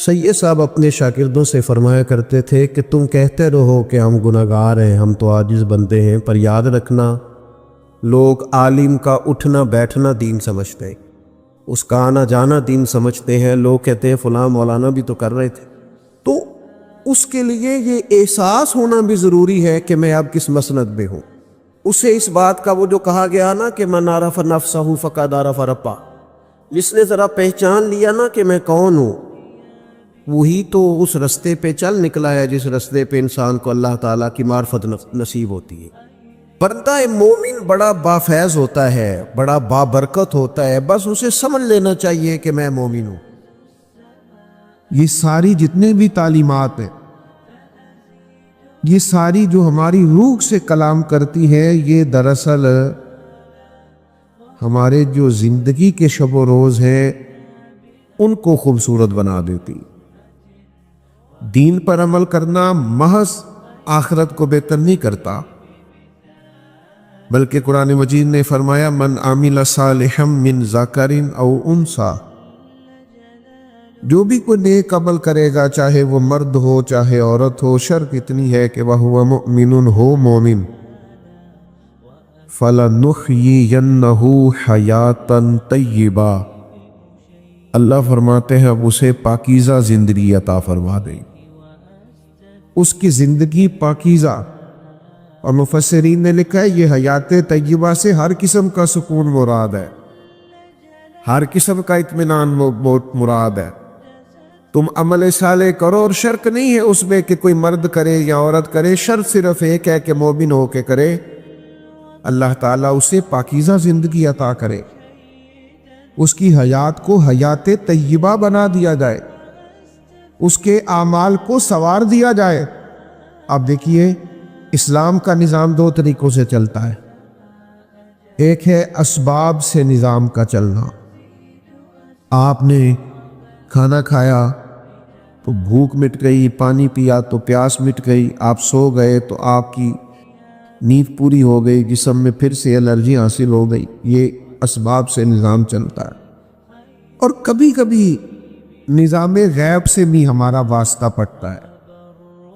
سید صاحب اپنے شاگردوں سے فرمایا کرتے تھے کہ تم کہتے رہو کہ ہم گناہگار ہیں، ہم تو عاجز بندے ہیں، پر یاد رکھنا لوگ عالم کا اٹھنا بیٹھنا دین سمجھتے ہیں، اس کا آنا جانا دین سمجھتے ہیں۔ لوگ کہتے ہیں فلاں مولانا بھی تو کر رہے تھے، تو اس کے لیے یہ احساس ہونا بھی ضروری ہے کہ میں اب کس مسند میں ہوں۔ اسے اس بات کا وہ جو کہا گیا نا کہ من عرف نفسہ فقد عرف ربہ، جس نے ذرا پہچان لیا نا کہ میں کون ہوں، وہی تو اس رستے پہ چل نکلا ہے جس رستے پہ انسان کو اللہ تعالیٰ کی معرفت نصیب ہوتی ہے۔ بندہ مومن بڑا بافیض ہوتا ہے، بڑا بابرکت ہوتا ہے، بس اسے سمجھ لینا چاہیے کہ میں مومن ہوں۔ یہ ساری جتنے بھی تعلیمات ہیں، یہ ساری جو ہماری روح سے کلام کرتی ہے، یہ دراصل ہمارے جو زندگی کے شب و روز ہیں ان کو خوبصورت بنا دیتی۔ دین پر عمل کرنا محض آخرت کو بہتر نہیں کرتا، بلکہ قرآن مجید نے فرمایا من عمل صالحا من ذکر او انثی، جو بھی کوئی نیک عمل کرے گا، چاہے وہ مرد ہو چاہے عورت ہو، شرط اتنی ہے کہ وہو مؤمن ہو مومن، فَلَنُحْيِيَنَّهُ حَيَاةً طَيِّبَةً، اللہ فرماتے ہیں اب اسے پاکیزہ زندگی عطا فرما دیں، اس کی زندگی پاکیزہ۔ اور مفسرین نے لکھا ہے یہ حیات طیبہ سے ہر قسم کا سکون مراد ہے، ہر قسم کا اطمینان مراد ہے۔ تم عمل صالح کرو اور شرط نہیں ہے اس میں کہ کوئی مرد کرے یا عورت کرے، شرط صرف ایک ہے کہ مومن ہو کے کرے، اللہ تعالیٰ اسے پاکیزہ زندگی عطا کرے، اس کی حیات کو حیات طیبہ بنا دیا جائے، اس کے اعمال کو سنوار دیا جائے۔ اب دیکھیے اسلام کا نظام دو طریقوں سے چلتا ہے، ایک ہے اسباب سے نظام کا چلنا، آپ نے کھانا کھایا تو بھوک مٹ گئی، پانی پیا تو پیاس مٹ گئی، آپ سو گئے تو آپ کی نیند پوری ہو گئی، جسم میں پھر سے الرجی حاصل ہو گئی، یہ اسباب سے نظام چلتا ہے۔ اور کبھی کبھی نظام غیب سے بھی ہمارا واسطہ پڑتا ہے،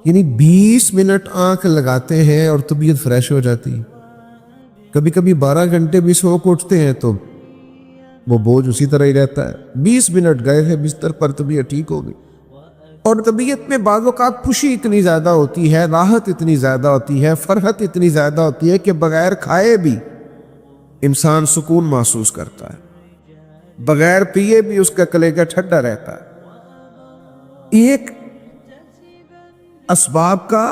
یعنی 20 منٹ آنکھ لگاتے ہیں اور طبیعت فریش ہو جاتی ہے، کبھی کبھی 12 گھنٹے بھی سو کے اٹھتے ہیں تو وہ بوجھ اسی طرح ہی رہتا ہے، 20 منٹ گئے ہیں بستر پر طبیعت ٹھیک ہو گئی۔ اور طبیعت میں بعض اوقات خوشی اتنی زیادہ ہوتی ہے، راحت اتنی زیادہ ہوتی ہے، فرحت اتنی زیادہ ہوتی ہے کہ بغیر کھائے بھی انسان سکون محسوس کرتا ہے، بغیر پیے بھی اس کا کلیجہ ٹھنڈا رہتا ہے۔ ایک اسباب کا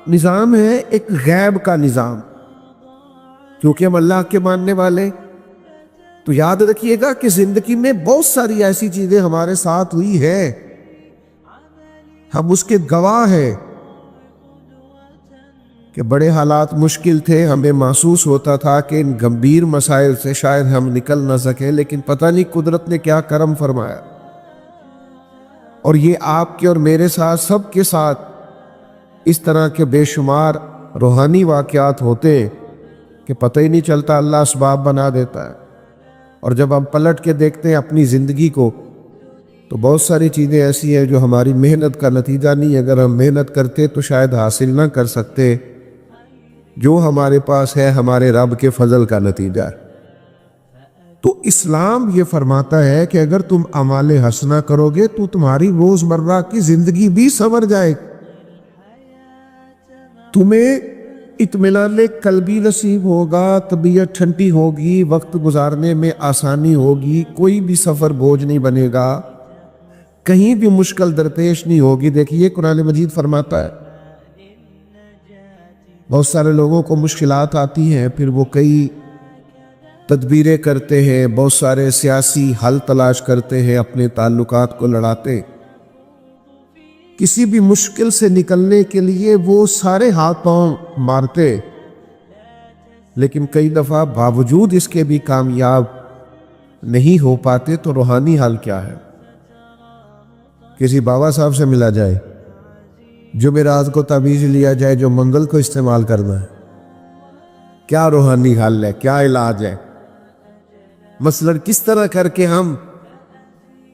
نظام ہے، ایک غیب کا نظام، کیونکہ ہم اللہ کے ماننے والے، تو یاد رکھیے گا کہ زندگی میں بہت ساری ایسی چیزیں ہمارے ساتھ ہوئی ہیں، ہم اس کے گواہ ہیں کہ بڑے حالات مشکل تھے، ہمیں محسوس ہوتا تھا کہ ان گمبھیر مسائل سے شاید ہم نکل نہ سکیں، لیکن پتہ نہیں قدرت نے کیا کرم فرمایا، اور یہ آپ کے اور میرے ساتھ سب کے ساتھ اس طرح کے بے شمار روحانی واقعات ہوتے کہ پتہ ہی نہیں چلتا، اللہ اسباب بنا دیتا ہے۔ اور جب ہم پلٹ کے دیکھتے ہیں اپنی زندگی کو تو بہت ساری چیزیں ایسی ہیں جو ہماری محنت کا نتیجہ نہیں، اگر ہم محنت کرتے تو شاید حاصل نہ کر سکتے، جو ہمارے پاس ہے ہمارے رب کے فضل کا نتیجہ ہے۔ تو اسلام یہ فرماتا ہے کہ اگر تم اعمال حسنہ کرو گے تو تمہاری روزمرہ کی زندگی بھی سنور جائے، تمہیں اطمینان قلبی نصیب ہوگا، طبیعت ٹھنڈی ہوگی، وقت گزارنے میں آسانی ہوگی، کوئی بھی سفر بوجھ نہیں بنے گا، کہیں بھی مشکل درپیش نہیں ہوگی۔ دیکھیے قرآن مجید فرماتا ہے بہت سارے لوگوں کو مشکلات آتی ہیں، پھر وہ کئی تدبیریں کرتے ہیں، بہت سارے سیاسی حل تلاش کرتے ہیں، اپنے تعلقات کو لڑاتے ہیں، کسی بھی مشکل سے نکلنے کے لیے وہ سارے ہاتھ پاؤں مارتے، لیکن کئی دفعہ باوجود اس کے بھی کامیاب نہیں ہو پاتے۔ تو روحانی حل کیا ہے؟ کسی بابا صاحب سے ملا جائے، جمعرات کو تعویذ لیا جائے جو منگل کو استعمال کرنا ہے، کیا روحانی حل ہے، کیا علاج ہے؟ مثلا کس طرح کر کے ہم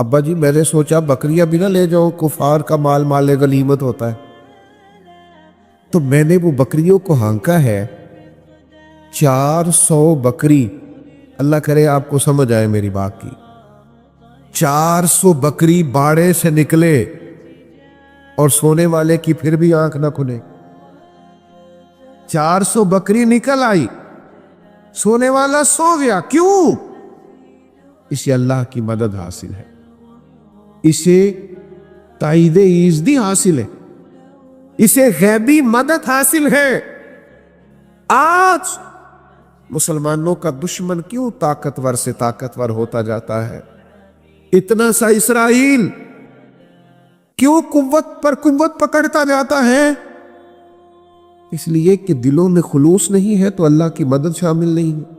ابا جی میں نے سوچا بکریاں بھی نہ لے جاؤ، کفار کا مال مال غنیمت ہوتا ہے۔ تو میں نے وہ بکریوں کو ہانکا ہے، 400 بکری، اللہ کرے آپ کو سمجھ آئے میری بات کی، 400 بکری باڑے سے نکلے اور سونے والے کی پھر بھی آنکھ نہ کھلے۔ 400 بکری نکل آئی، سونے والا سو گیا، کیوں؟ اسے اللہ کی مدد حاصل ہے، اسے تائید ایزدی حاصل ہے، اسے غیبی مدد حاصل ہے۔ آج مسلمانوں کا دشمن کیوں طاقتور سے طاقتور ہوتا جاتا ہے؟ اتنا سا اسرائیل کیوں قوت پر قوت پکڑتا جاتا ہے؟ اس لیے کہ دلوں میں خلوص نہیں ہے تو اللہ کی مدد شامل نہیں ہے۔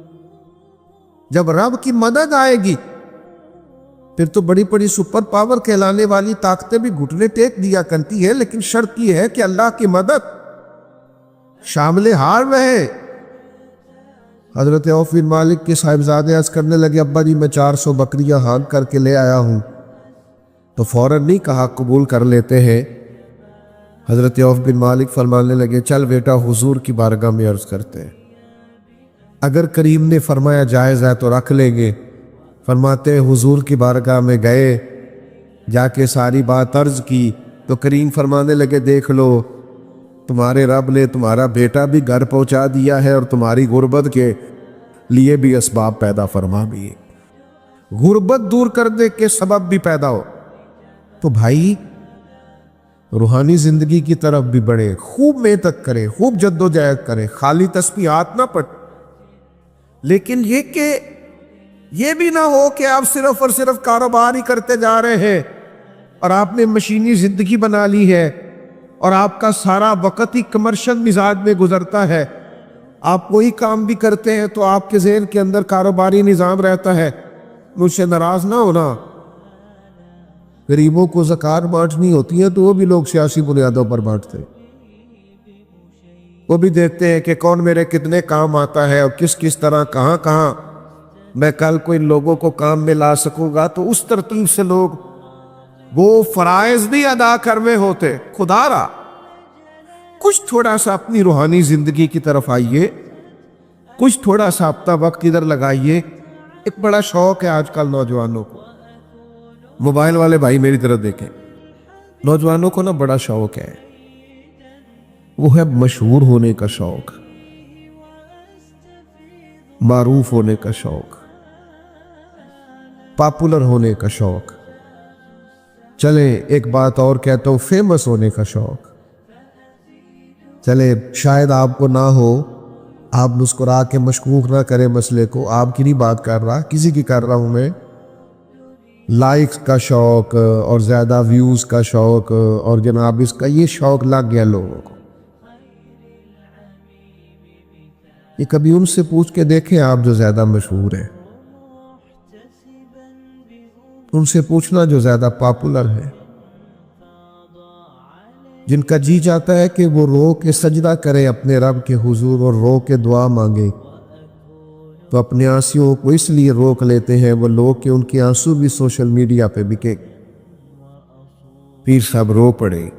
جب رب کی مدد آئے گی پھر تو بڑی بڑی سپر پاور کہلانے والی طاقتیں بھی گھٹنے ٹیک دیا کرتی ہے، لیکن شرط یہ ہے کہ اللہ کی مدد شامل حال رہے۔ حضرت عوف بن مالک کے صاحبزادے عرض کرنے لگے، ابا جی میں 400 بکریاں ہانک کر کے لے آیا ہوں۔ تو فوراً نہیں کہا قبول کر لیتے ہیں۔ حضرت عوف بن مالک فرمانے لگے، چل بیٹا حضور کی بارگاہ میں عرض کرتے ہیں، اگر کریم نے فرمایا جائز ہے تو رکھ لیں گے۔ فرماتے ہیں حضور کی بارگاہ میں گئے، جا کے ساری بات عرض کی تو کریم فرمانے لگے، دیکھ لو تمہارے رب نے تمہارا بیٹا بھی گھر پہنچا دیا ہے اور تمہاری غربت کے لیے بھی اسباب پیدا فرما دیے، غربت دور کرنے کے سبب بھی پیدا ہو۔ تو بھائی روحانی زندگی کی طرف بھی بڑھے، خوب محنت کرے، خوب جد و جہد کرے، خالی تسبیحات نہ پڑھ، لیکن یہ کہ یہ بھی نہ ہو کہ آپ صرف اور صرف کاروبار ہی کرتے جا رہے ہیں اور آپ نے مشینی زندگی بنا لی ہے اور آپ کا سارا وقت ہی کمرشل مزاج میں گزرتا ہے۔ آپ وہی کام بھی کرتے ہیں تو آپ کے ذہن کے اندر کاروباری نظام رہتا ہے۔ مجھ سے ناراض نہ ہونا، غریبوں کو زکوٰۃ بانٹنی ہوتی ہے تو وہ بھی لوگ سیاسی بنیادوں پر بانٹتے ہیں، وہ بھی دیکھتے ہیں کہ کون میرے کتنے کام آتا ہے اور کس کس طرح کہاں کہاں میں کل کو ان لوگوں کو کام میں لا سکوں گا، تو اس ترتیب سے لوگ وہ فرائض بھی ادا کر رہے ہوتے۔ خدا را کچھ تھوڑا سا اپنی روحانی زندگی کی طرف آئیے، کچھ تھوڑا سا اپنا وقت ادھر لگائیے۔ ایک بڑا شوق ہے آج کل نوجوانوں کو، موبائل والے بھائی میری طرف دیکھیں، نوجوانوں کو نا بڑا شوق ہے، وہ ہے مشہور ہونے کا شوق، معروف ہونے کا شوق، پاپولر ہونے کا شوق، چلے ایک بات اور کہتا ہوں، فیمس ہونے کا شوق۔ چلے شاید آپ کو نہ ہو، آپ مسکرا کے مشکوک نہ کریں مسئلے کو، آپ کی نہیں بات کر رہا، کسی کی کر رہا ہوں میں۔ لائکس کا شوق اور زیادہ ویوز کا شوق اور جناب اس کا یہ شوق لگ گیا لوگوں کو۔ یہ کبھی ان سے پوچھ کے دیکھیں آپ جو زیادہ مشہور ہیں، ان سے پوچھنا جو زیادہ پاپولر ہے، جن کا جی چاہتا ہے کہ وہ رو کے سجدہ کرے اپنے رب کے حضور اور رو کے دعا مانگے، تو اپنے آنسوؤں کو اس لیے روک لیتے ہیں وہ لوگ کہ ان کے آنسو بھی سوشل میڈیا پہ بکے۔ پیر صاحب رو پڑے،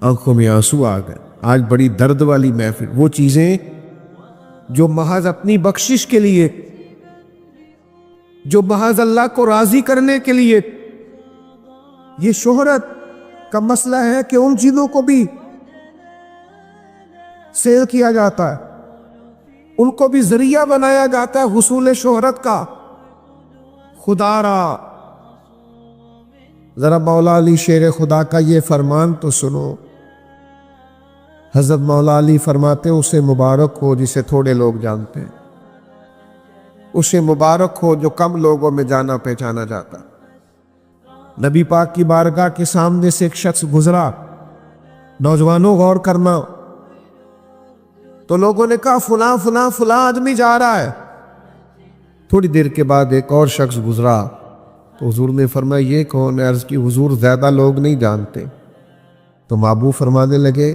آنکھوں میں آنسو آ گئے، آج بڑی درد والی محفل۔ وہ چیزیں جو محض اپنی بخشش کے لیے، جو محض اللہ کو راضی کرنے کے لیے، یہ شہرت کا مسئلہ ہے کہ ان چیزوں کو بھی سیل کیا جاتا ہے، ان کو بھی ذریعہ بنایا جاتا ہے حصول شہرت کا۔ خدا را ذرا مولا علی شیر خدا کا یہ فرمان تو سنو۔ حضرت مولا علی فرماتے اسے مبارک ہو جسے تھوڑے لوگ جانتے ہیں، اسے مبارک ہو جو کم لوگوں میں جانا پہچانا جاتا۔ نبی پاک کی بارگاہ کے سامنے سے ایک شخص گزرا، نوجوانوں غور کرنا، تو لوگوں نے کہا فلاں فلاں فلاں آدمی جا رہا ہے۔ تھوڑی دیر کے بعد ایک اور شخص گزرا تو حضور نے فرمایا یہ کون ہے؟ عرض کی حضور زیادہ لوگ نہیں جانتے۔ تو محبوب فرمانے لگے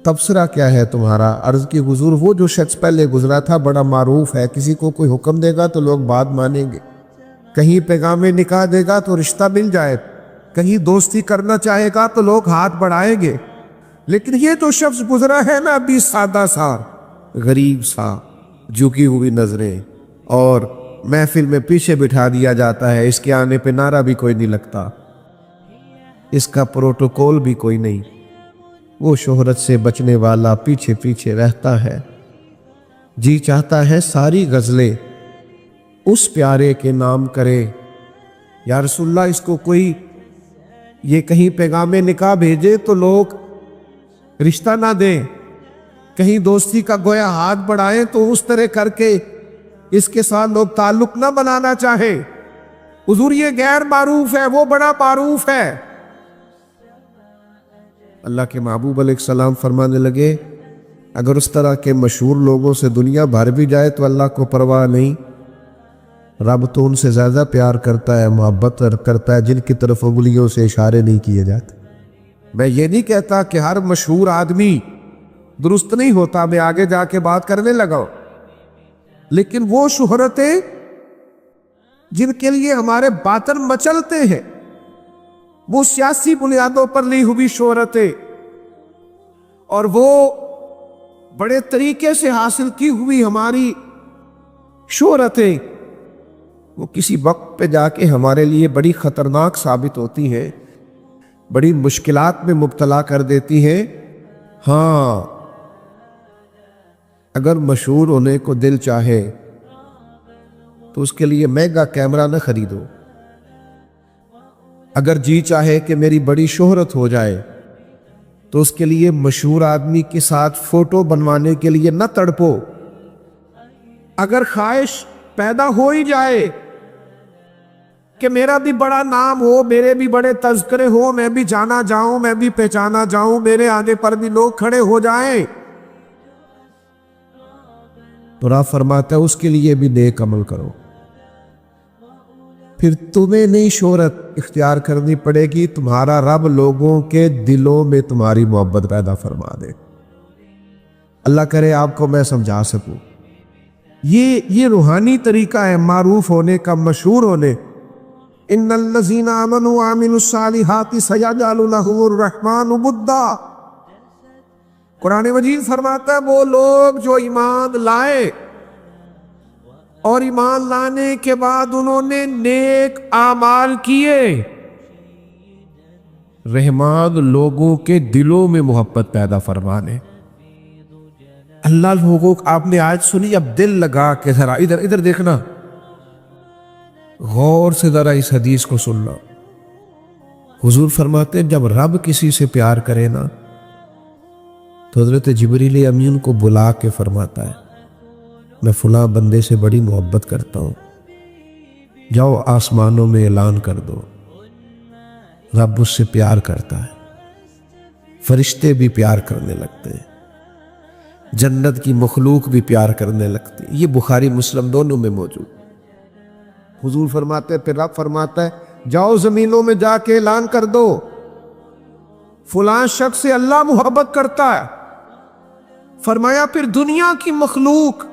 تبصرہ کیا ہے تمہارا؟ عرض کی حضور وہ جو شخص پہلے گزرا تھا بڑا معروف ہے، کسی کو کوئی حکم دے گا تو لوگ بات مانیں گے، کہیں پیغام نکاح دے گا تو رشتہ مل جائے، کہیں دوستی کرنا چاہے گا تو لوگ ہاتھ بڑھائیں گے، لیکن یہ تو شخص گزرا ہے نا ابھی سادہ سا، غریب سا، جھکی ہوئی نظریں، اور محفل میں پیچھے بٹھا دیا جاتا ہے، اس کے آنے پہ نعرہ بھی کوئی نہیں لگتا، اس کا پروٹوکول بھی کوئی نہیں، وہ شہرت سے بچنے والا پیچھے پیچھے رہتا ہے، جی چاہتا ہے ساری غزلیں اس پیارے کے نام کرے۔ یا رسول اللہ، اس کو کوئی یہ کہیں پیغام نکاح بھیجے تو لوگ رشتہ نہ دیں، کہیں دوستی کا گویا ہاتھ بڑھائیں تو اس طرح کر کے اس کے ساتھ لوگ تعلق نہ بنانا چاہے۔ حضور یہ غیر معروف ہے، وہ بڑا معروف ہے۔ اللہ کے محبوب علیہ السلام فرمانے لگے اگر اس طرح کے مشہور لوگوں سے دنیا بھر بھی جائے تو اللہ کو پرواہ نہیں، رب تو ان سے زیادہ پیار کرتا ہے، محبت کرتا ہے جن کی طرف انگلیوں سے اشارے نہیں کیے جاتے۔ میں یہ نہیں کہتا کہ ہر مشہور آدمی درست نہیں ہوتا، میں آگے جا کے بات کرنے لگا ہوں، لیکن وہ شہرتیں جن کے لیے ہمارے باطن مچلتے ہیں، وہ سیاسی بنیادوں پر لی ہوئی شہرتیں اور وہ بڑے طریقے سے حاصل کی ہوئی ہماری شہرتیں، وہ کسی وقت پہ جا کے ہمارے لیے بڑی خطرناک ثابت ہوتی ہیں، بڑی مشکلات میں مبتلا کر دیتی ہیں۔ ہاں، اگر مشہور ہونے کو دل چاہے تو اس کے لیے مہنگا کیمرہ نہ خریدو، اگر جی چاہے کہ میری بڑی شہرت ہو جائے تو اس کے لیے مشہور آدمی کے ساتھ فوٹو بنوانے کے لیے نہ تڑپو، اگر خواہش پیدا ہو ہی جائے کہ میرا بھی بڑا نام ہو، میرے بھی بڑے تذکرے ہو، میں بھی جانا جاؤں، میں بھی پہچانا جاؤں، میرے آنے پر بھی لوگ کھڑے ہو جائیں، تو رب فرماتا ہے اس کے لیے بھی نیک عمل کرو، پھر تمہیں نئی شہرت اختیار کرنی پڑے گی، تمہارا رب لوگوں کے دلوں میں تمہاری محبت پیدا فرما دے۔ اللہ کرے آپ کو میں سمجھا سکوں، یہ روحانی طریقہ ہے معروف ہونے کا، مشہور ہونے۔ ان الذین آمنوا وعملوا الصالحات سیجعل لهم الرحمن ودا، قرآن مجید فرماتا ہے وہ لوگ جو ایمان لائے اور ایمان لانے کے بعد انہوں نے نیک اعمال کیے، رحمان لوگوں کے دلوں میں محبت پیدا فرمانے۔ اللہ لوگوں کو آپ نے آج سنی، اب دل لگا کے ذرا ادھر دیکھنا، غور سے ذرا اس حدیث کو سننا۔ حضور فرماتے ہیں جب رب کسی سے پیار کرے نا تو حضرت جبریل امین کو بلا کے فرماتا ہے میں فلاں بندے سے بڑی محبت کرتا ہوں، جاؤ آسمانوں میں اعلان کر دو۔ رب اس سے پیار کرتا ہے، فرشتے بھی پیار کرنے لگتے ہیں، جنت کی مخلوق بھی پیار کرنے لگتی ہے۔ یہ بخاری مسلم دونوں میں موجود۔ حضور فرماتے ہیں، پھر رب فرماتا ہے جاؤ زمینوں میں جا کے اعلان کر دو فلاں شخص سے اللہ محبت کرتا ہے۔ فرمایا پھر دنیا کی مخلوق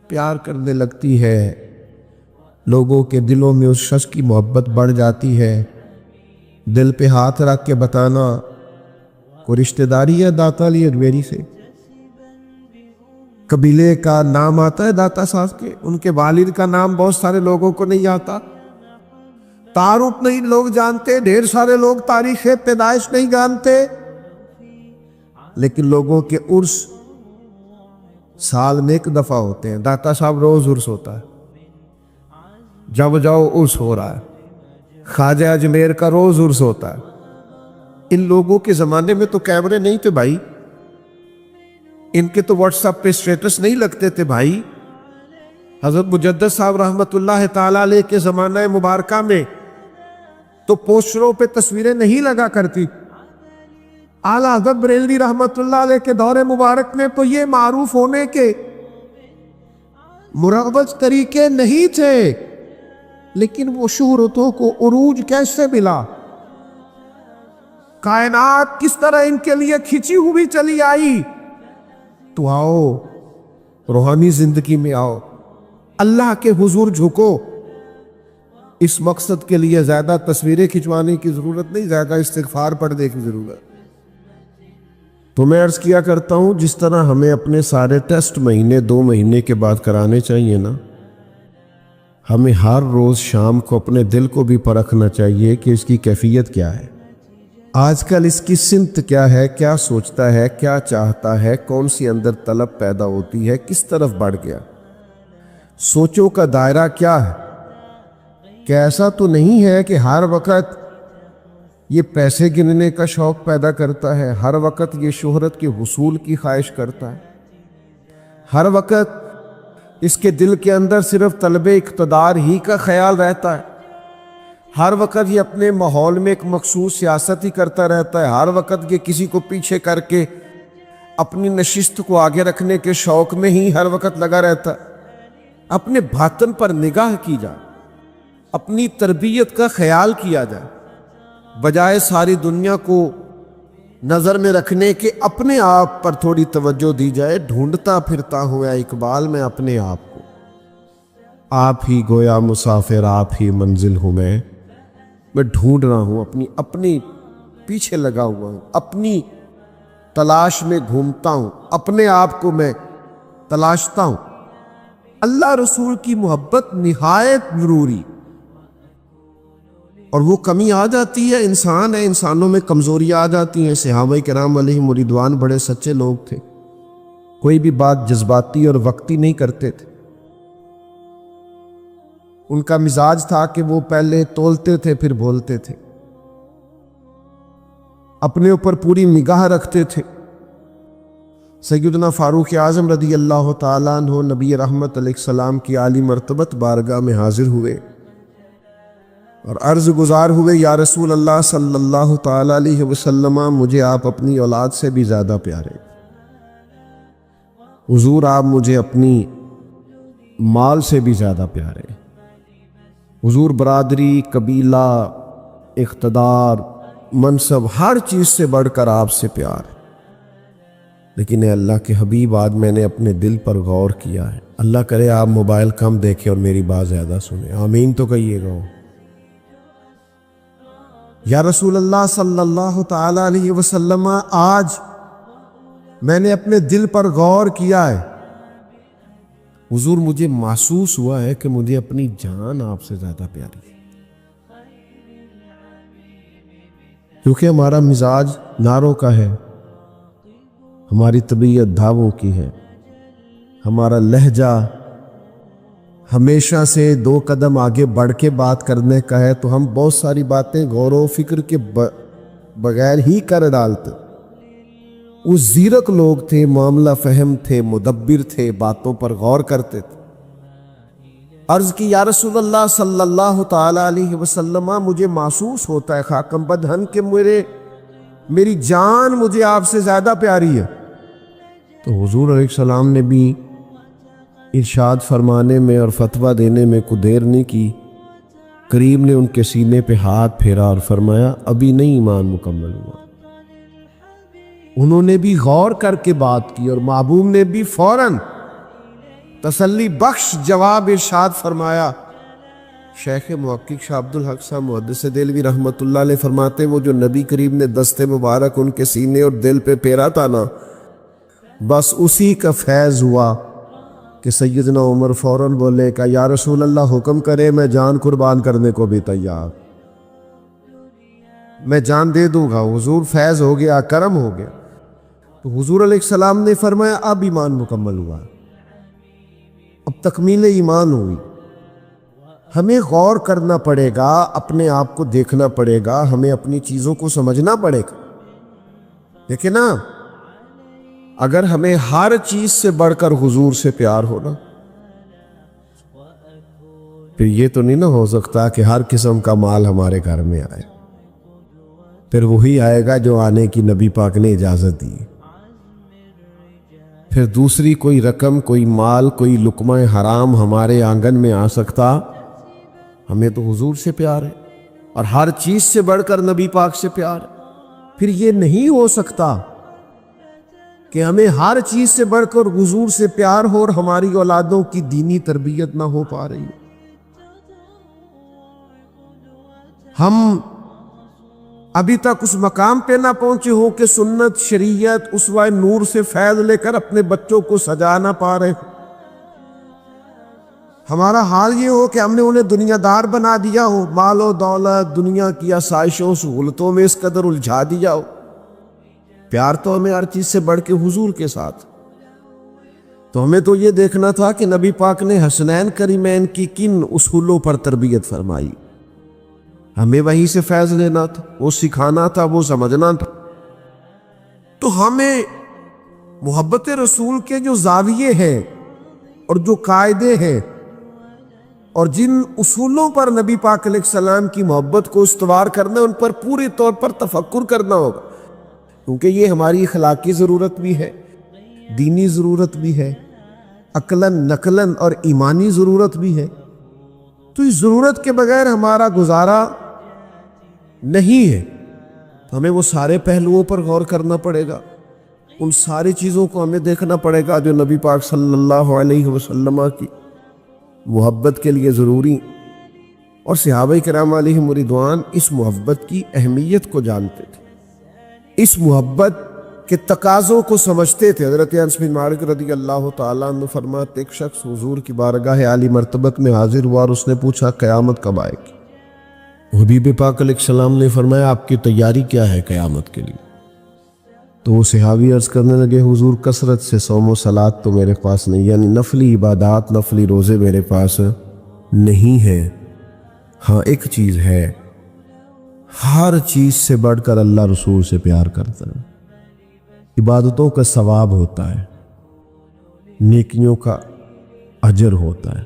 پیار کرنے لگتی ہے، لوگوں کے دلوں میں اس شخص کی محبت بڑھ جاتی ہے۔ دل پہ ہاتھ رکھ کے بتانا، کوئی رشتہ داری ہے داتا علی اجمیری سے، قبیلے کا نام آتا ہے داتا صاحب کے، ان کے والد کا نام بہت سارے لوگوں کو نہیں آتا، تعارف نہیں لوگ جانتے، ڈھیر سارے لوگ تاریخ پیدائش نہیں جانتے، لیکن لوگوں کے عرس سال میں ایک دفعہ ہوتے ہیں۔ داتا صاحب روز عرس ہوتا ہے، جب جاؤ عرس ہو رہا ہے، خواجہ اجمیر کا روز عرس ہوتا ہے۔ ان لوگوں کے زمانے میں تو کیمرے نہیں تھے بھائی، ان کے تو واٹس ایپ پہ اسٹیٹس نہیں لگتے تھے بھائی۔ حضرت مجدد صاحب رحمت اللہ تعالیٰ علیہ کے زمانہ مبارکہ میں تو پوسٹروں پہ تصویریں نہیں لگا کرتی۔ اعلیٰ حضرت بریلوی رحمت اللہ علیہ کے دور مبارک میں تو یہ معروف ہونے کے مروج طریقے نہیں تھے، لیکن وہ شہرتوں کو عروج کیسے ملا، کائنات کس طرح ان کے لیے کھینچی ہوئی چلی آئی۔ تو آؤ روحانی زندگی میں آؤ، اللہ کے حضور جھکو، اس مقصد کے لیے زیادہ تصویریں کھنچوانے کی ضرورت نہیں، زیادہ استغفار پڑھنے کی ضرورت۔ تو میں عرض کیا کرتا ہوں جس طرح ہمیں اپنے سارے ٹیسٹ مہینے 2 مہینے کے بعد کرانے چاہیے نا، ہمیں ہر روز شام کو اپنے دل کو بھی پرکھنا چاہیے کہ اس کی کیفیت کیا ہے، آج کل اس کی سمت کیا ہے، کیا سوچتا ہے، کیا چاہتا ہے، کون سی اندر طلب پیدا ہوتی ہے، کس طرف بڑھ گیا، سوچوں کا دائرہ کیا ہے۔ کہ ایسا تو نہیں ہے کہ ہر وقت یہ پیسے گننے کا شوق پیدا کرتا ہے، ہر وقت یہ شہرت کے حصول کی خواہش کرتا ہے، ہر وقت اس کے دل کے اندر صرف طلب اقتدار ہی کا خیال رہتا ہے، ہر وقت یہ اپنے ماحول میں ایک مخصوص سیاست ہی کرتا رہتا ہے، ہر وقت یہ کسی کو پیچھے کر کے اپنی نشست کو آگے رکھنے کے شوق میں ہی ہر وقت لگا رہتا ہے۔ اپنے باطن پر نگاہ کی جائے، اپنی تربیت کا خیال کیا جائے، بجائے ساری دنیا کو نظر میں رکھنے کے اپنے آپ پر تھوڑی توجہ دی جائے۔ ڈھونڈتا پھرتا ہوا اقبال میں اپنے آپ کو، آپ ہی گویا مسافر، آپ ہی منزل ہوں میں ڈھونڈ رہا ہوں، اپنی پیچھے لگا ہوا ہوں، اپنی تلاش میں گھومتا ہوں، اپنے آپ کو میں تلاشتا ہوں۔ اللہ رسول کی محبت نہایت ضروری، اور وہ کمی آ جاتی ہے، انسان ہے، انسانوں میں کمزوریاں آ جاتی ہیں۔ صحابہ کرام علیہم رضوان بڑے سچے لوگ تھے، کوئی بھی بات جذباتی اور وقتی نہیں کرتے تھے۔ ان کا مزاج تھا کہ وہ پہلے تولتے تھے پھر بولتے تھے، اپنے اوپر پوری نگاہ رکھتے تھے۔ سیدنا فاروق اعظم رضی اللہ تعالیٰ عنہ نبی رحمت علیہ السلام کی عالی مرتبت بارگاہ میں حاضر ہوئے اور عرض گزار ہوئے، یا رسول اللہ صلی اللہ تعالیٰ علیہ وسلم، مجھے آپ اپنی اولاد سے بھی زیادہ پیارے، حضور آپ مجھے اپنی مال سے بھی زیادہ پیارے، حضور برادری، قبیلہ، اقتدار، منصب، ہر چیز سے بڑھ کر آپ سے پیار۔ لیکن اے اللہ کے حبیب، آج میں نے اپنے دل پر غور کیا ہے، اللہ کرے آپ موبائل کم دیکھیں اور میری بات زیادہ سنیں، آمین تو کہیے گا۔ یا رسول اللہ صلی اللہ تعالی علیہ وسلم، آج میں نے اپنے دل پر غور کیا ہے، حضور مجھے محسوس ہوا ہے کہ مجھے اپنی جان آپ سے زیادہ پیاری ہے، کیونکہ ہمارا مزاج ناروں کا ہے، ہماری طبیعت دھاووں کی ہے، ہمارا لہجہ ہمیشہ سے 2 قدم آگے بڑھ کے بات کرنے کا ہے، تو ہم بہت ساری باتیں غور و فکر کے بغیر ہی کر ڈالتے۔ وہ زیرک لوگ تھے، معاملہ فہم تھے، مدبر تھے، باتوں پر غور کرتے تھے۔ عرض کی، یا رسول اللہ صلی اللہ تعالی علیہ وسلم، مجھے محسوس ہوتا ہے خاکم بدہن کہ میری جان مجھے آپ سے زیادہ پیاری ہے۔ تو حضور علیہ السلام نے بھی ارشاد فرمانے میں اور فتویٰ دینے میں کوئی دیر نہیں کی، کریم نے ان کے سینے پہ ہاتھ پھیرا اور فرمایا، ابھی نہیں ایمان مکمل ہوا۔ انہوں نے بھی غور کر کے بات کی اور محبوب نے بھی فوراً تسلی بخش جواب ارشاد فرمایا۔ شیخ محقق شاہ عبدالحق صاحب محدث دہلوی رحمۃ اللہ علیہ فرماتے، وہ جو نبی کریم نے دست مبارک ان کے سینے اور دل پہ پھیرا تھا نا، بس اسی کا فیض ہوا کہ سیدنا عمر فوراً بولے کہ یا رسول اللہ حکم کرے، میں جان قربان کرنے کو بھی تیار، میں جان دے دوں گا۔ حضور فیض ہو گیا، کرم ہو گیا۔ تو حضور علیہ السلام نے فرمایا، اب ایمان مکمل ہوا، اب تکمیل ایمان ہوئی۔ ہمیں غور کرنا پڑے گا، اپنے آپ کو دیکھنا پڑے گا، ہمیں اپنی چیزوں کو سمجھنا پڑے گا۔ دیکھیں نا، اگر ہمیں ہر چیز سے بڑھ کر حضور سے پیار ہونا، پھر یہ تو نہیں نہ ہو سکتا کہ ہر قسم کا مال ہمارے گھر میں آئے، پھر وہی آئے گا جو آنے کی نبی پاک نے اجازت دی۔ پھر دوسری کوئی رقم، کوئی مال، کوئی لقمہ حرام ہمارے آنگن میں آ سکتا؟ ہمیں تو حضور سے پیار ہے، اور ہر چیز سے بڑھ کر نبی پاک سے پیار ہے۔ پھر یہ نہیں ہو سکتا کہ ہمیں ہر چیز سے بڑھ کر حضور سے پیار ہو اور ہماری اولادوں کی دینی تربیت نہ ہو پا رہی۔ ہم ابھی تک اس مقام پہ نہ پہنچے ہو کہ سنت، شریعت، اسوہ نور سے فیض لے کر اپنے بچوں کو سجا نہ پا رہے ہو۔ ہمارا حال یہ ہو کہ ہم نے انہیں دنیا دار بنا دیا ہو، مال و دولت، دنیا کی آسائشوں، سہولتوں میں اس قدر الجھا دیا ہو۔ پیار تو ہمیں ہر چیز سے بڑھ کے حضور کے ساتھ، تو ہمیں تو یہ دیکھنا تھا کہ نبی پاک نے حسنین کریمین کی کن اصولوں پر تربیت فرمائی۔ ہمیں وہیں سے فیض لینا تھا، وہ سکھانا تھا، وہ سمجھنا تھا۔ تو ہمیں محبت رسول کے جو زاویے ہیں اور جو قاعدے ہیں اور جن اصولوں پر نبی پاک علیہ السلام کی محبت کو استوار کرنا، ان پر پوری طور پر تفکر کرنا ہوگا، کیونکہ یہ ہماری اخلاقی ضرورت بھی ہے، دینی ضرورت بھی ہے، عقلاً نقلاً اور ایمانی ضرورت بھی ہے۔ تو اس ضرورت کے بغیر ہمارا گزارا نہیں ہے، تو ہمیں وہ سارے پہلوؤں پر غور کرنا پڑے گا، ان ساری چیزوں کو ہمیں دیکھنا پڑے گا جو نبی پاک صلی اللہ علیہ وسلم کی محبت کے لیے ضروری، اور صحابہ کرام علیہم رضوان اس محبت کی اہمیت کو جانتے تھے، اس محبت کے تقاضوں کو سمجھتے تھے۔ حضرت انس بن مالک رضی اللہ تعالیٰ عنہ فرماتے، ایک شخص حضور کی بارگاہ عالی مرتبت میں حاضر ہوا اور اس نے پوچھا قیامت کب آئے گی؟ حبیب پاک علیہ السلام نے فرمایا آپ کی تیاری کیا ہے قیامت کے لیے؟ تو وہ صحابی عرض کرنے لگے حضور کثرت سے صوم و صلات تو میرے پاس نہیں، یعنی نفلی عبادات، نفلی روزے میرے پاس نہیں ہیں، ہاں ایک چیز ہے، ہر چیز سے بڑھ کر اللہ رسول سے پیار کرتا ہے۔ عبادتوں کا ثواب ہوتا ہے، نیکیوں کا اجر ہوتا ہے،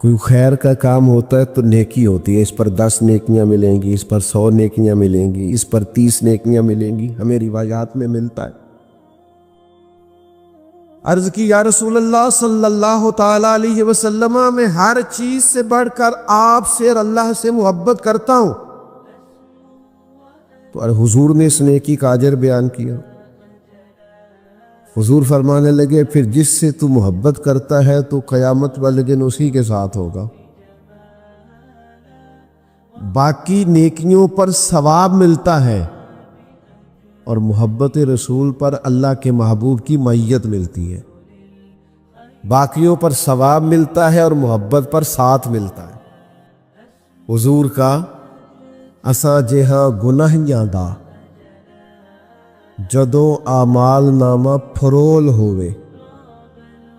کوئی خیر کا کام ہوتا ہے تو نیکی ہوتی ہے، اس پر 10 نیکیاں ملیں گی، اس پر 100 نیکیاں ملیں گی، اس پر 30 نیکیاں ملیں گی، ہمیں روایات میں ملتا ہے۔ عرض کی یا رسول اللہ صلی اللہ تعالیٰ علیہ وسلم، میں ہر چیز سے بڑھ کر آپ سے اور اللہ سے محبت کرتا ہوں۔ تو حضور نے اس نیکی کا اجر بیان کیا۔ حضور فرمانے لگے پھر جس سے تو محبت کرتا ہے تو قیامت والے دن اسی کے ساتھ ہوگا، باقی نیکیوں پر ثواب ملتا ہے اور محبت رسول پر اللہ کے محبوب کی معیت ملتی ہے، باقیوں پر ثواب ملتا ہے اور محبت پر ساتھ ملتا ہے۔ حضور کا اساں جہاں گناہیاں دا جدوں آمال نامہ پھرول ہوئے،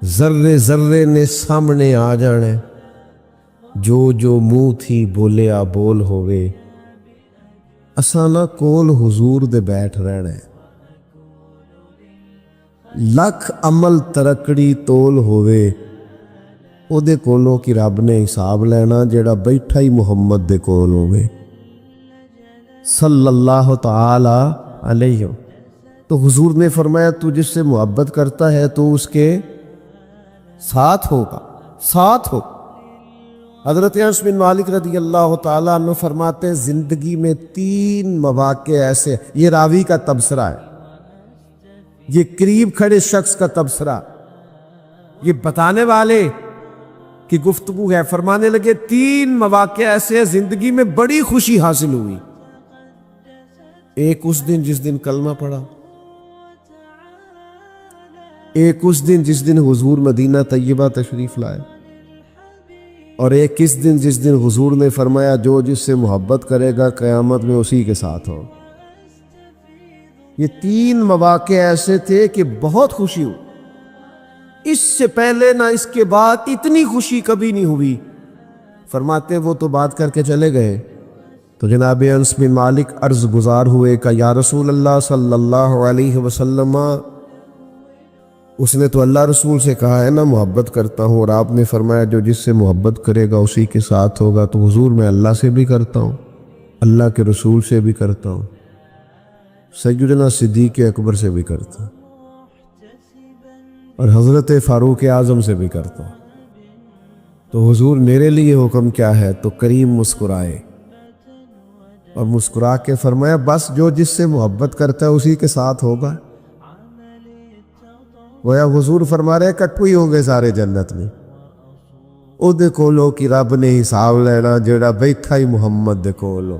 ذرے ذرے نے سامنے آ جانے، جو جو منہ تھی بولیا بول ہوئے، اساں نہ کول حضور دے بیٹھ رہنے، لکھ عمل ترکڑی تول ہوئے، او دے کولوں کی رب نے حساب لینا جیڑا بیٹھا ہی محمد دے کول ہوئے صلی اللہ تعالی علیہ۔ تو حضور نے فرمایا تو جس سے محبت کرتا ہے تو اس کے ساتھ ہوگا، ساتھ ہو۔ حضرت انس بن مالک رضی اللہ تعالیٰ عنہ فرماتے زندگی میں 3 مواقع ایسے، یہ راوی کا تبصرہ ہے، یہ قریب کھڑے شخص کا تبصرہ، یہ بتانے والے کی گفتگو ہے۔ فرمانے لگے 3 مواقع ایسے زندگی میں بڑی خوشی حاصل ہوئی۔ ایک اس دن جس دن کلمہ پڑھا، ایک اس دن جس دن حضور مدینہ طیبہ تشریف لائے، اور ایک اس دن جس دن حضور نے فرمایا جو جس سے محبت کرے گا قیامت میں اسی کے ساتھ ہو۔ یہ 3 مواقع ایسے تھے کہ بہت خوشی ہوئی، اس سے پہلے نہ اس کے بعد اتنی خوشی کبھی نہیں ہوئی۔ فرماتے وہ تو بات کر کے چلے گئے تو جناب انس بن مالک عرض گزار ہوئے کہ یا رسول اللہ صلی اللہ علیہ وسلم، اس نے تو اللہ رسول سے کہا ہے نا محبت کرتا ہوں، اور آپ نے فرمایا جو جس سے محبت کرے گا اسی کے ساتھ ہوگا، تو حضور میں اللہ سے بھی کرتا ہوں، اللہ کے رسول سے بھی کرتا ہوں، سیدنا صدیق اکبر سے بھی کرتا ہوں، اور حضرت فاروق اعظم سے بھی کرتا ہوں۔ تو حضور میرے لیے حکم کیا ہے؟ تو کریم مسکرائے اور مسکرا کے فرمایا بس جو جس سے محبت کرتا ہے اسی کے ساتھ ہوگا۔ گویا حضور فرما رہے اکٹھے ہی ہوں گے سارے جنت میں، ਉਹਦੇ ਕੋਲੋਂ ਕਿ ਰੱਬ ਨੇ ਹਿਸਾਬ ਲੈਣਾ ਜਿਹੜਾ ਬੈਠਾ ਹੀ ਮੁਹੰਮਦ ਦੇ ਕੋਲੋਂ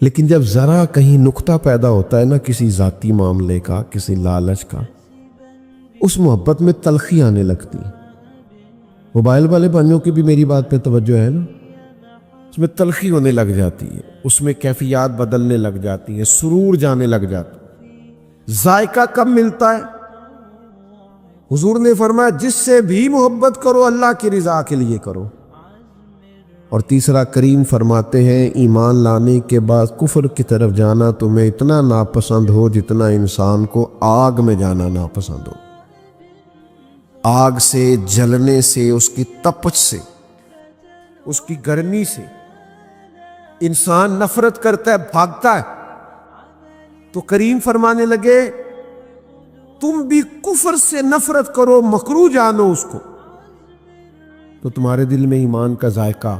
لیکن جب ذرا کہیں نقطہ پیدا ہوتا ہے نا کسی ذاتی معاملے کا، کسی لالچ کا، اس محبت میں تلخی آنے لگتی ہے۔ موبائل والے بھائیوں کی بھی میری بات پہ توجہ ہے نا، اس میں تلخی ہونے لگ جاتی ہے، اس میں کیفیات بدلنے لگ جاتی ہیں، سرور جانے لگ جاتا ہے۔ ذائقہ کب ملتا ہے؟ حضور نے فرمایا جس سے بھی محبت کرو اللہ کی رضا کے لیے کرو۔ اور تیسرا کریم فرماتے ہیں ایمان لانے کے بعد کفر کی طرف جانا تمہیں اتنا ناپسند ہو جتنا انسان کو آگ میں جانا ناپسند ہو۔ آگ سے جلنے سے، اس کی تپش سے، اس کی گرمی سے انسان نفرت کرتا ہے، بھاگتا ہے۔ تو کریم فرمانے لگے تم بھی کفر سے نفرت کرو، مکروہ جانو اس کو، تو تمہارے دل میں ایمان کا ذائقہ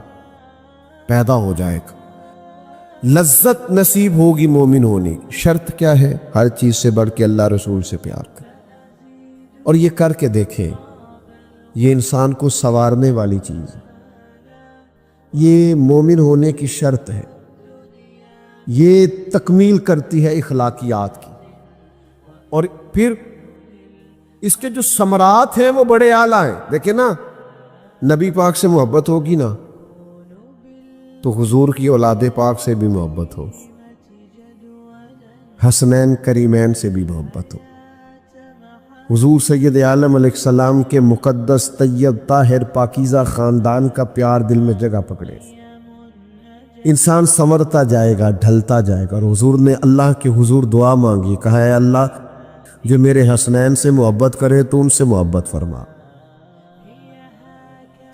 پیدا ہو جائے گا، لذت نصیب ہوگی مومن ہونے کی۔ شرط کیا ہے؟ ہر چیز سے بڑھ کے اللہ رسول سے پیار کریں، اور یہ کر کے دیکھیں، یہ انسان کو سنوارنے والی چیز ہے، یہ مومن ہونے کی شرط ہے، یہ تکمیل کرتی ہے اخلاقیات کی۔ اور پھر اس کے جو ثمرات ہیں وہ بڑے اعلیٰ ہیں۔ دیکھیں نا، نبی پاک سے محبت ہوگی نا تو حضور کی اولاد پاک سے بھی محبت ہو، حسنین کریمین سے بھی محبت ہو، حضور سید عالم علیہ السلام کے مقدس طیب طاہر پاکیزہ خاندان کا پیار دل میں جگہ پکڑے، انسان سنورتا جائے گا، ڈھلتا جائے گا۔ اور حضور نے اللہ کے حضور دعا مانگی، کہا ہے اللہ جو میرے حسنین سے محبت کرے تو ان سے محبت فرما۔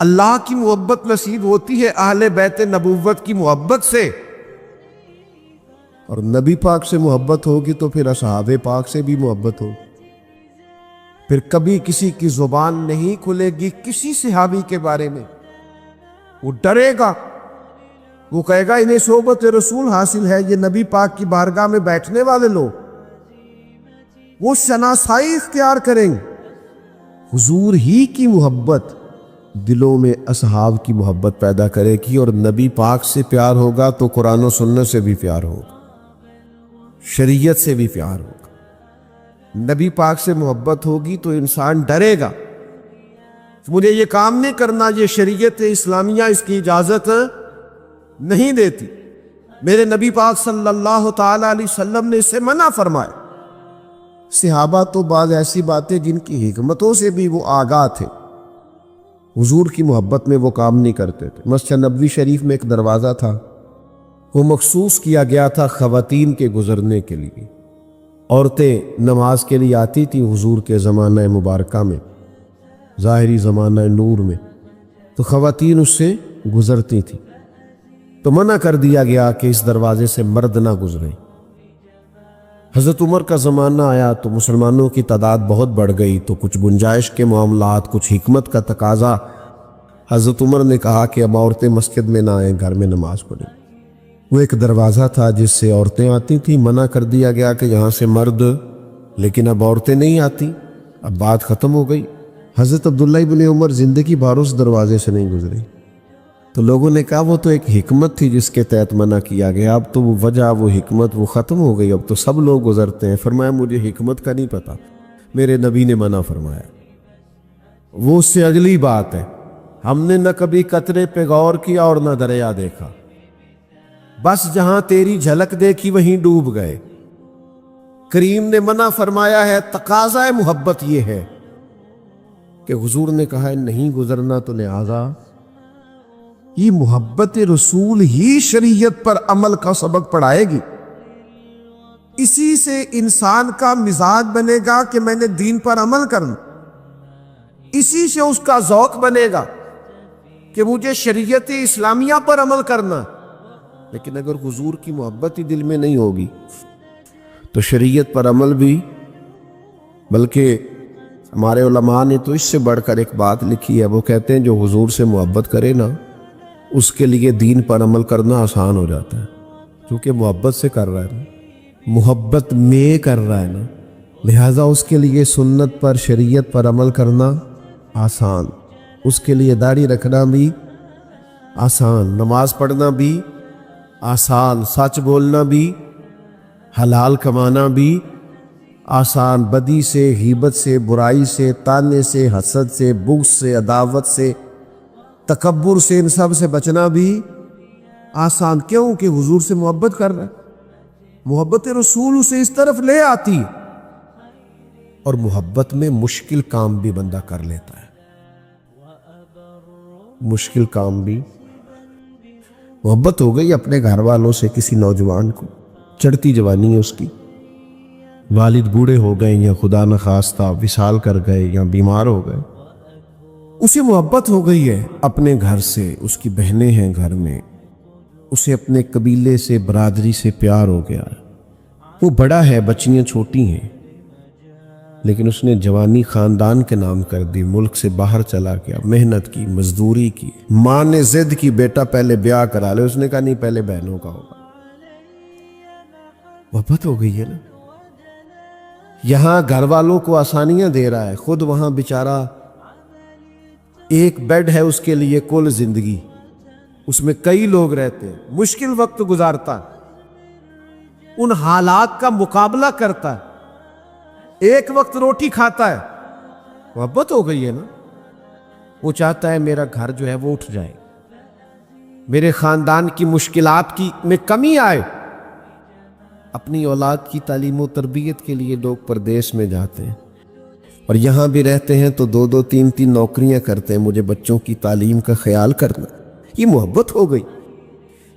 اللہ کی محبت نصیب ہوتی ہے اہل بیت نبوت کی محبت سے، اور نبی پاک سے محبت ہوگی تو پھر اصحاب پاک سے بھی محبت ہوگی۔ پھر کبھی کسی کی زبان نہیں کھلے گی کسی صحابی کے بارے میں، وہ ڈرے گا، وہ کہے گا انہیں صحبت رسول حاصل ہے، یہ نبی پاک کی بارگاہ میں بیٹھنے والے لوگ، وہ شناسائی اختیار کریں گے۔ حضور ہی کی محبت دلوں میں اصحاب کی محبت پیدا کرے گی، اور نبی پاک سے پیار ہوگا تو قرآن و سنت سے بھی پیار ہوگا، شریعت سے بھی پیار ہوگا۔ نبی پاک سے محبت ہوگی تو انسان ڈرے گا، مجھے یہ کام نہیں کرنا، یہ شریعت اسلامیہ اس کی اجازت نہیں دیتی، میرے نبی پاک صلی اللہ تعالی علیہ وسلم نے اسے منع فرمایا۔ صحابہ تو بعض ایسی باتیں جن کی حکمتوں سے بھی وہ آگاہ تھے، حضور کی محبت میں وہ کام نہیں کرتے تھے۔ مسجد نبوی شریف میں ایک دروازہ تھا، وہ مخصوص کیا گیا تھا خواتین کے گزرنے کے لیے۔ عورتیں نماز کے لیے آتی تھیں حضور کے زمانہ مبارکہ میں، ظاہری زمانہ نور میں، تو خواتین اس سے گزرتی تھیں، تو منع کر دیا گیا کہ اس دروازے سے مرد نہ گزریں۔ حضرت عمر کا زمانہ آیا تو مسلمانوں کی تعداد بہت بڑھ گئی، تو کچھ گنجائش کے معاملات، کچھ حکمت کا تقاضا، حضرت عمر نے کہا کہ اب عورتیں مسجد میں نہ آئیں، گھر میں نماز پڑھیں۔ وہ ایک دروازہ تھا جس سے عورتیں آتی تھیں، منع کر دیا گیا کہ یہاں سے مرد، لیکن اب عورتیں نہیں آتی، اب بات ختم ہو گئی۔ حضرت عبداللہ ابن عمر زندگی بھر اس دروازے سے نہیں گزرے، تو لوگوں نے کہا وہ تو ایک حکمت تھی جس کے تحت منع کیا گیا، اب تو وہ وجہ، وہ حکمت وہ ختم ہو گئی، اب تو سب لوگ گزرتے ہیں۔ فرمایا مجھے حکمت کا نہیں پتا، میرے نبی نے منع فرمایا، وہ اس سے اگلی بات ہے۔ ہم نے نہ کبھی قطرے پہ غور کیا اور نہ دریا دیکھا، بس جہاں تیری جھلک دیکھی وہیں ڈوب گئے۔ کریم نے منع فرمایا ہے، تقاضا محبت یہ ہے کہ حضور نے کہا ہے نہیں گزرنا، تو لہذا یہ محبت رسول ہی شریعت پر عمل کا سبق پڑھائے گی۔ اسی سے انسان کا مزاج بنے گا کہ میں نے دین پر عمل کرنا، اسی سے اس کا ذوق بنے گا کہ مجھے شریعت اسلامیہ پر عمل کرنا۔ لیکن اگر حضور کی محبت ہی دل میں نہیں ہوگی تو شریعت پر عمل بھی، بلکہ ہمارے علماء نے تو اس سے بڑھ کر ایک بات لکھی ہے، وہ کہتے ہیں جو حضور سے محبت کرے نا اس کے لیے دین پر عمل کرنا آسان ہو جاتا ہے، کیونکہ محبت سے کر رہا ہے نا، محبت میں کر رہا ہے نا، لہٰذا اس کے لیے سنت پر، شریعت پر عمل کرنا آسان، اس کے لیے داڑھی رکھنا بھی آسان، نماز پڑھنا بھی آسان، سچ بولنا بھی، حلال کمانا بھی آسان، بدی سے، غیبت سے، برائی سے، تانے سے، حسد سے، بغض سے، عداوت سے، تکبر سے، ان سب سے بچنا بھی آسان۔ کیوں کہ حضور سے محبت کر رہا ہے، محبت رسول اسے اس طرف لے آتی ہے، اور محبت میں مشکل کام بھی بندہ کر لیتا ہے، مشکل کام بھی۔ محبت ہو گئی اپنے گھر والوں سے، کسی نوجوان کو، چڑھتی جوانی ہے اس کی، والد بوڑھے ہو گئے یا خدا نخواستہ وصال کر گئے یا بیمار ہو گئے، اسے محبت ہو گئی ہے اپنے گھر سے، اس کی بہنیں ہیں گھر میں، اسے اپنے قبیلے سے، برادری سے پیار ہو گیا ہے، وہ بڑا ہے، بچیاں چھوٹی ہیں، لیکن اس نے جوانی خاندان کے نام کر دی، ملک سے باہر چلا گیا، محنت کی، مزدوری کی، ماں نے ضد کی بیٹا پہلے بیاہ کرا لے، اس نے کہا نہیں پہلے بہنوں کا ہوگا۔ محبت ہو گئی ہے نا۔ یہاں گھر والوں کو آسانیاں دے رہا ہے، خود وہاں بیچارہ ایک بیڈ ہے اس کے لیے کل زندگی، اس میں کئی لوگ رہتے ہیں، مشکل وقت گزارتا ہے، ان حالات کا مقابلہ کرتا ہے، ایک وقت روٹی کھاتا ہے۔ محبت ہو گئی ہے نا۔ وہ چاہتا ہے میرا گھر جو ہے وہ اٹھ جائے، میرے خاندان کی مشکلات میں کمی آئے۔ اپنی اولاد کی تعلیم و تربیت کے لیے لوگ پردیس میں جاتے ہیں، اور یہاں بھی رہتے ہیں تو 2-2 3-3 نوکریاں کرتے ہیں، مجھے بچوں کی تعلیم کا خیال کرنا۔ یہ محبت ہو گئی،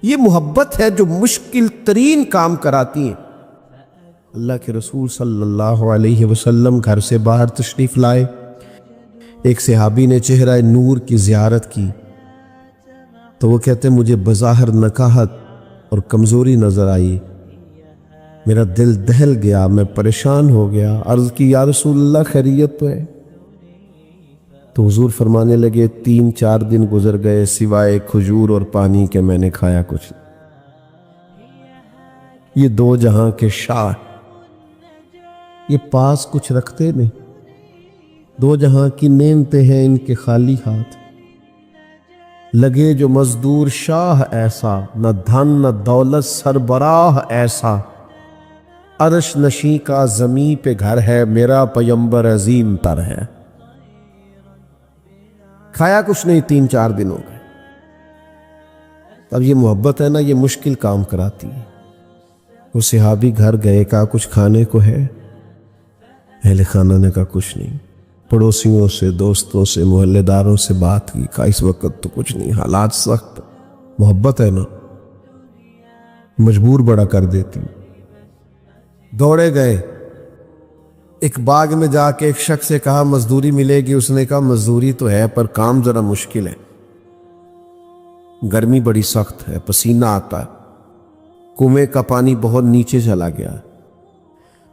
یہ محبت ہے جو مشکل ترین کام کراتی ہیں۔ اللہ کے رسول صلی اللہ علیہ وسلم گھر سے باہر تشریف لائے، ایک صحابی نے چہرہ نور کی زیارت کی تو وہ کہتے ہیں مجھے بظاہر نکاہت اور کمزوری نظر آئی، میرا دل دہل گیا، میں پریشان ہو گیا، عرض کی یا رسول اللہ خیریت تو ہے؟ تو حضور فرمانے لگے 3-4 دن گزر گئے سوائے کھجور اور پانی کے میں نے کھایا کچھ۔ یہ دو جہاں کے شاہ یہ پاس کچھ رکھتے نہیں، دو جہاں کی نعمتیں ہیں ان کے خالی ہاتھ، لگے جو مزدور شاہ ایسا، نہ دھن نہ دولت سربراہ ایسا، عرش نشیں کا زمیں پہ گھر ہے، میرا پیمبر عظیم تر ہے۔ کھایا کچھ نہیں، 3-4 دن ہو گئے۔ اب یہ محبت ہے نا، یہ مشکل کام کراتی ہے۔ وہ صحابی گھر گئے، کہا کچھ کھانے کو ہے؟ اہل خانہ نے کہا کچھ نہیں۔ پڑوسیوں سے، دوستوں سے، محلے داروں سے بات کی، کہا اس وقت تو کچھ نہیں، حالات سخت۔ محبت ہے نا، مجبور بڑا کر دیتی۔ دوڑے گئے، ایک باغ میں جا کے ایک شخص سے کہا مزدوری ملے گی، اس نے کہا مزدوری تو ہے پر کام ذرا مشکل ہے، گرمی بڑی سخت ہے، پسینہ آتا ہے، کنویں کا پانی بہت نیچے چلا گیا،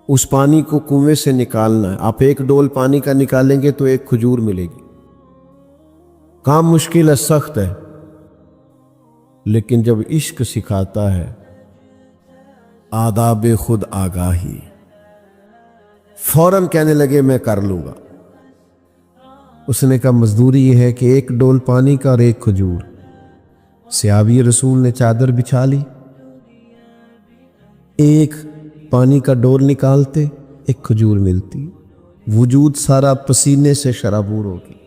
اس پانی کو کنویں سے نکالنا ہے، آپ ایک ڈول پانی کا نکالیں گے تو ایک کھجور ملے گی، کام مشکل ہے، سخت ہے، لیکن جب عشق سکھاتا ہے آداب خود آگاہی، فوراً کہنے لگے میں کر لوں گا۔ اس نے کہا مزدوری یہ ہے کہ ایک ڈول پانی کا اور ایک کھجور۔ صحابی رسول نے چادر بچھا لی، ایک پانی کا ڈول نکالتے، ایک کھجور ملتی، وجود سارا پسینے سے شرابور ہو گئی،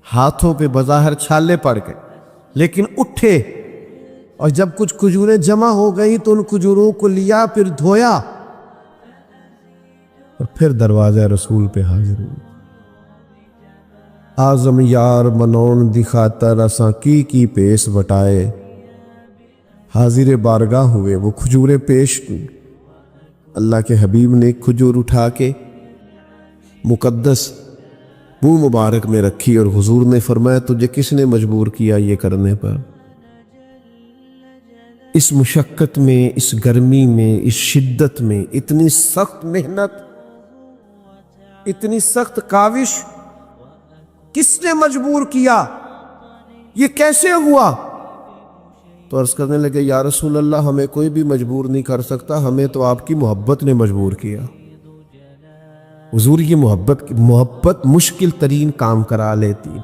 ہاتھوں پہ بظاہر چھالے پڑ گئے، لیکن اٹھے، اور جب کچھ کھجوریں جمع ہو گئی تو ان کھجوروں کو لیا، پھر دھویا، اور پھر دروازہ رسول پہ حاضر ہوئی۔ آزم یار منون دی خاطر اساں کی پیش بٹائے، حاضر بارگاہ ہوئے، وہ کھجوریں پیش کی۔ اللہ کے حبیب نے ایک کھجور اٹھا کے مقدس منہ مبارک میں رکھی، اور حضور نے فرمایا تجھے کس نے مجبور کیا یہ کرنے پر؟ اس مشقت میں، اس گرمی میں، اس شدت میں، اتنی سخت محنت، اتنی سخت کاوش، کس نے مجبور کیا؟ یہ کیسے ہوا؟ تو عرض کرنے لگے یا رسول اللہ ہمیں کوئی بھی مجبور نہیں کر سکتا، ہمیں تو آپ کی محبت نے مجبور کیا۔ حضور یہ محبت مشکل ترین کام کرا لیتی ہے۔